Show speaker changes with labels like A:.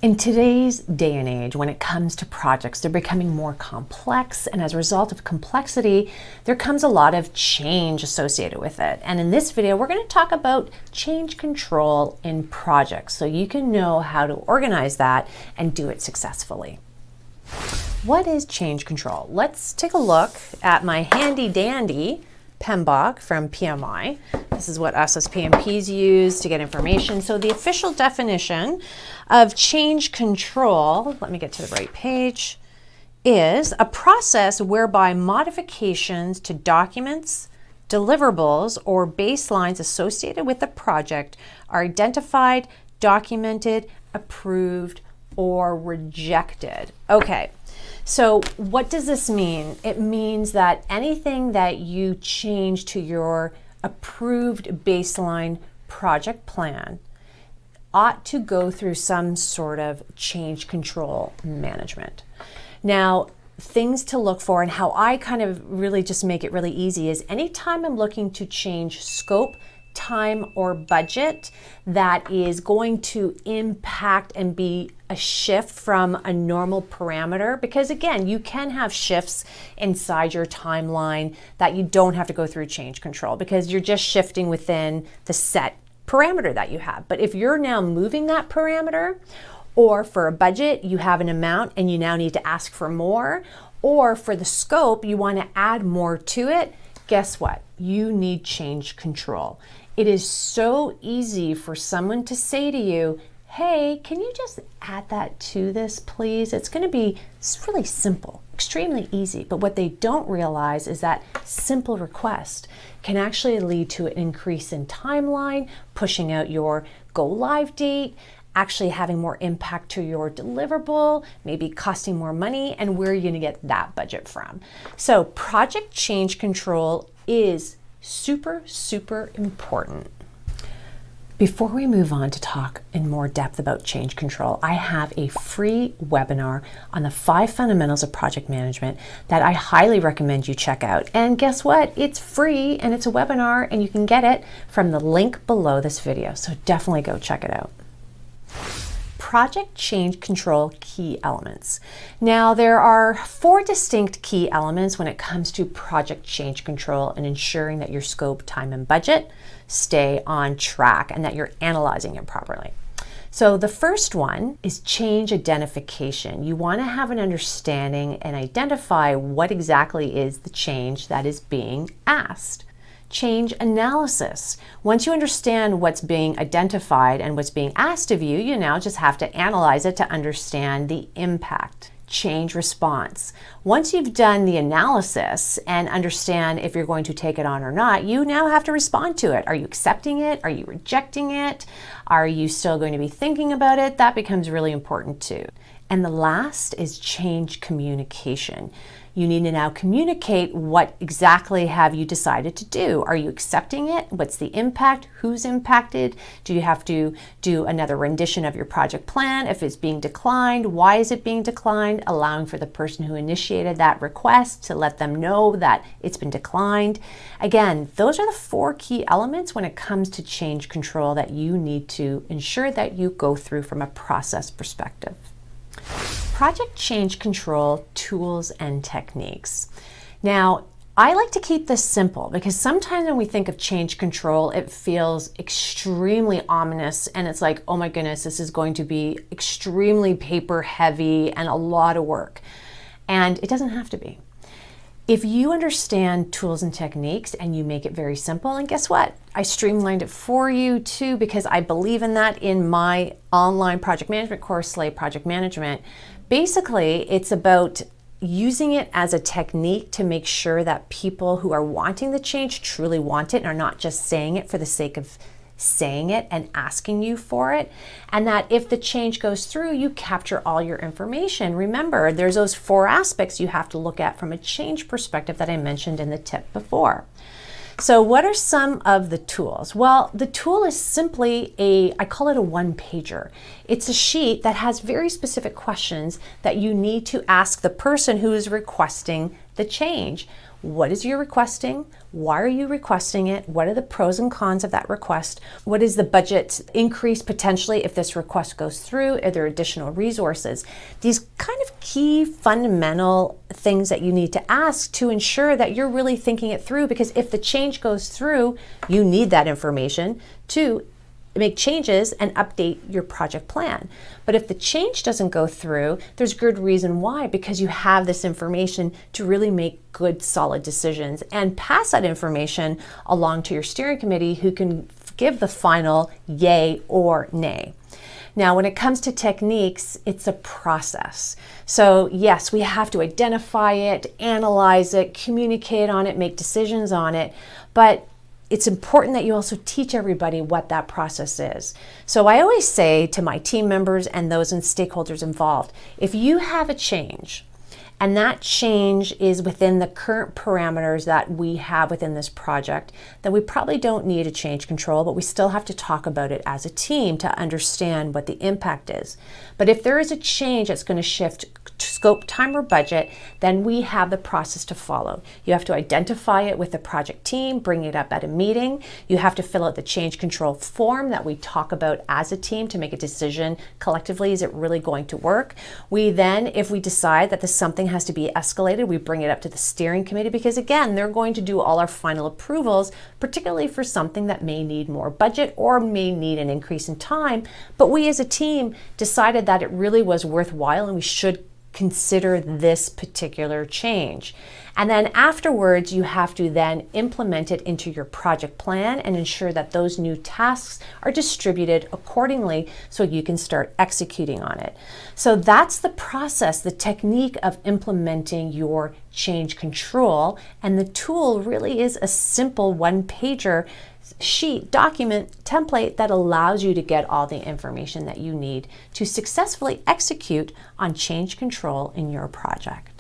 A: In today's day and age, when it comes to projects, they're becoming more complex, and as a result of complexity, there comes a lot of change associated with it. And in this video, we're going to talk about change control in projects so you can know how to organize that and do it successfully. What is change control? Let's take a look at my handy dandy PMBOK from PMI. This is what us as PMPs use to get information. So the official definition of change control, let me get to the right page, is a process whereby modifications to documents, deliverables, or baselines associated with a project are identified, documented, approved, or rejected. Okay. So what does this mean? It means that anything that you change to your approved baseline project plan ought to go through some sort of change control management. Now, things to look for and how I kind of really just make it really easy is anytime I'm looking to change scope, time, or budget that is going to impact and be a shift from a normal parameter, because again, you can have shifts inside your timeline that you don't have to go through change control because you're just shifting within the set parameter that you have. But if you're now moving that parameter, or for a budget, you have an amount and you now need to ask for more, or for the scope, you want to add more to it, guess what? You need change control. It is so easy for someone to say to you, hey, can you just add that to this, please? It's going to be really simple, extremely easy. But what they don't realize is that simple request can actually lead to an increase in timeline, pushing out your go live date, actually having more impact to your deliverable, maybe costing more money, and where are you going to get that budget from? So project change control is super, super important. Before we move on to talk in more depth about change control, I have a free webinar on the 5 fundamentals of project management that I highly recommend you check out. And guess what? It's free and it's a webinar and you can get it from the link below this video. So definitely go check it out. Project change control key elements. Now, there are 4 distinct key elements when it comes to project change control and ensuring that your scope, time, and budget stay on track and that you're analyzing it properly. So the first one is change identification. You want to have an understanding and identify what exactly is the change that is being asked. Change analysis. Once you understand what's being identified and what's being asked of you, you now just have to analyze it to understand the impact. Change response. Once you've done the analysis and understand if you're going to take it on or not, you now have to respond to it. Are you accepting it? Are you rejecting it? Are you still going to be thinking about it? That becomes really important too. And the last is change communication. You need to now communicate what exactly have you decided to do. Are you accepting it? What's the impact? Who's impacted? Do you have to do another rendition of your project plan? If it's being declined, why is it being declined? Allowing for the person who initiated that request to let them know that it's been declined. Again, those are the 4 key elements when it comes to change control that you need to ensure that you go through from a process perspective. Project change control tools and techniques. Now, I like to keep this simple because sometimes when we think of change control, it feels extremely ominous and it's like, oh my goodness, this is going to be extremely paper heavy and a lot of work. And it doesn't have to be. If you understand tools and techniques and you make it very simple, and guess what? I streamlined it for you too because I believe in that in my online project management course, Slay Project Management. Basically, it's about using it as a technique to make sure that people who are wanting the change truly want it and are not just saying it for the sake of saying it and asking you for it, and that if the change goes through, you capture all your information. Remember, there's those 4 aspects you have to look at from a change perspective that I mentioned in the tip before. So what are some of the tools? Well, the tool is simply I call it a one-pager. It's a sheet that has very specific questions that you need to ask the person who is requesting the change. What is you requesting? Why are you requesting it? What are the pros and cons of that request? What is the budget increase potentially if this request goes through? Are there additional resources? These kind of key fundamental things that you need to ask to ensure that you're really thinking it through, because if the change goes through, you need that information to make changes and update your project plan. But if the change doesn't go through, there's good reason why, because you have this information to really make good, solid decisions and pass that information along to your steering committee, who can give the final yay or nay. Now, when it comes to techniques, it's a process. So yes, we have to identify it, analyze it, communicate on it, make decisions on it, but it's important that you also teach everybody what that process is. So I always say to my team members and those and stakeholders involved, if you have a change and that change is within the current parameters that we have within this project, then we probably don't need a change control, but we still have to talk about it as a team to understand what the impact is. But if there is a change that's going to shift scope, time, or budget, then we have the process to follow. You have to identify it with the project team, bring it up at a meeting. You have to fill out the change control form that we talk about as a team to make a decision collectively. Is it really going to work? We then, if we decide that something has to be escalated, we bring it up to the steering committee, because again, they're going to do all our final approvals, particularly for something that may need more budget or may need an increase in time. But we as a team decided that it really was worthwhile and we should consider this particular change. And then afterwards, you have to then implement it into your project plan and ensure that those new tasks are distributed accordingly so you can start executing on it. So that's the process, the technique of implementing your change control. And the tool really is a simple one-pager sheet, document, template that allows you to get all the information that you need to successfully execute on change control in your project.